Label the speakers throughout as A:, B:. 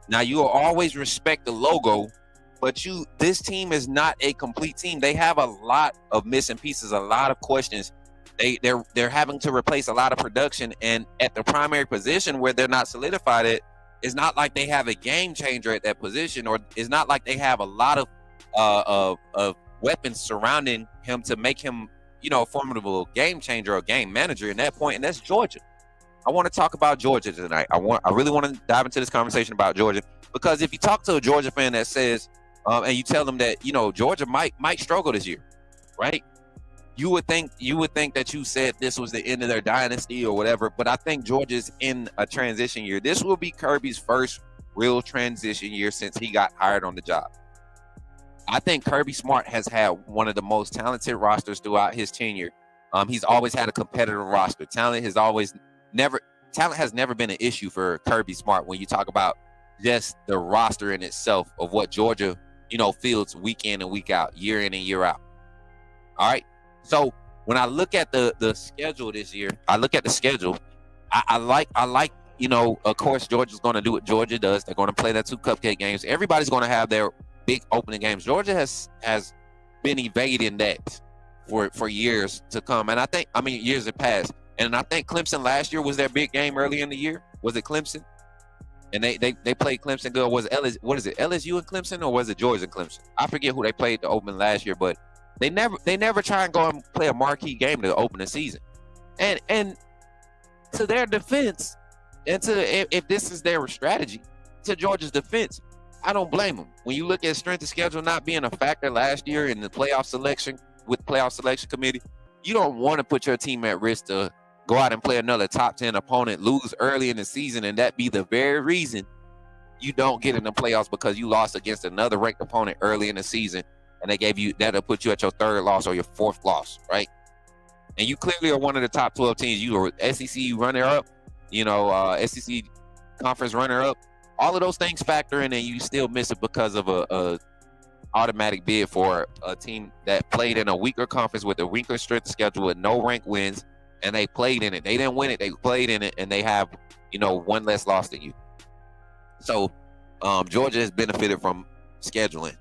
A: Now you will always respect the logo, but this team is not a complete team. They have a lot of missing pieces, a lot of questions. They're having to replace a lot of production, and at the primary position where they're not solidified it, it's not like they have a game changer at that position, or it's not like they have a lot of weapons surrounding him to make him, a formidable game changer or game manager in that point, and that's Georgia. I want to talk about Georgia tonight. I really want to dive into this conversation about Georgia, because if you talk to a Georgia fan that says, and you tell them that Georgia might struggle this year, right? You would think that you said this was the end of their dynasty or whatever, but I think Georgia's in a transition year. This will be Kirby's first real transition year since he got hired on the job. I think Kirby Smart has had one of the most talented rosters throughout his tenure. He's always had a competitive roster. Talent has never been an issue for Kirby Smart when you talk about just the roster in itself of what Georgia, fields week in and week out, year in and year out. All right. So when I look at the schedule this year, I like, of course, Georgia's going to do what Georgia does. They're going to play their 2 cupcake games. Everybody's going to have their big opening games. Georgia has been evading that for years to come. And years have passed. And I think Clemson last year was their big game early in the year. Was it Clemson? And they played Clemson good. Was it LSU and Clemson, or was it Georgia and Clemson? I forget who they played to open last year, but they never try and go and play a marquee game to open the season. And to their defense, and if this is their strategy, to Georgia's defense, I don't blame them. When you look at strength of schedule not being a factor last year in the playoff selection with playoff selection committee, you don't want to put your team at risk to go out and play another top 10 opponent, lose early in the season, and that be the very reason you don't get in the playoffs, because you lost against another ranked opponent early in the season, and that'll put you at your 3rd loss or your 4th loss, right? And you clearly are one of the top 12 teams. You are SEC runner-up, SEC conference runner-up. All of those things factor in, and you still miss it because of a automatic bid for a team that played in a weaker conference with a weaker strength schedule with no ranked wins, and they played in it. They didn't win it. They played in it, and they have, one less loss than you. So Georgia has benefited from scheduling.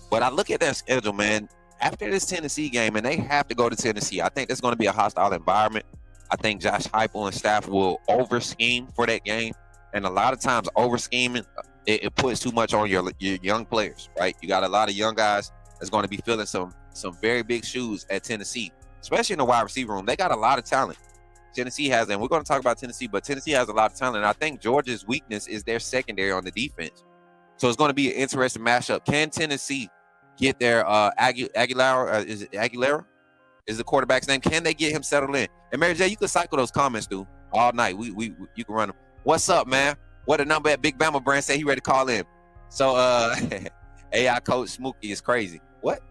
A: But I look at that schedule, man, after this Tennessee game, and they have to go to Tennessee. I think there's going to be a hostile environment. I think Josh Heupel and staff will over-scheme for that game. And a lot of times over-scheming, it puts too much on your young players, right? You got a lot of young guys that's going to be filling some very big shoes at Tennessee, especially in the wide receiver room. They got a lot of talent. Tennessee has, and we're going to talk about Tennessee, but Tennessee has a lot of talent. And I think Georgia's weakness is their secondary on the defense. So it's going to be an interesting matchup. Can Tennessee get their Aguilera? Is it Aguilera? Is the quarterback's name? Can they get him settled in? And Mary J, you can cycle those comments through all night. You can run them. What's up, man? What a number at Big Bama Brand say he ready to call in. So AI coach Smokey is crazy. What?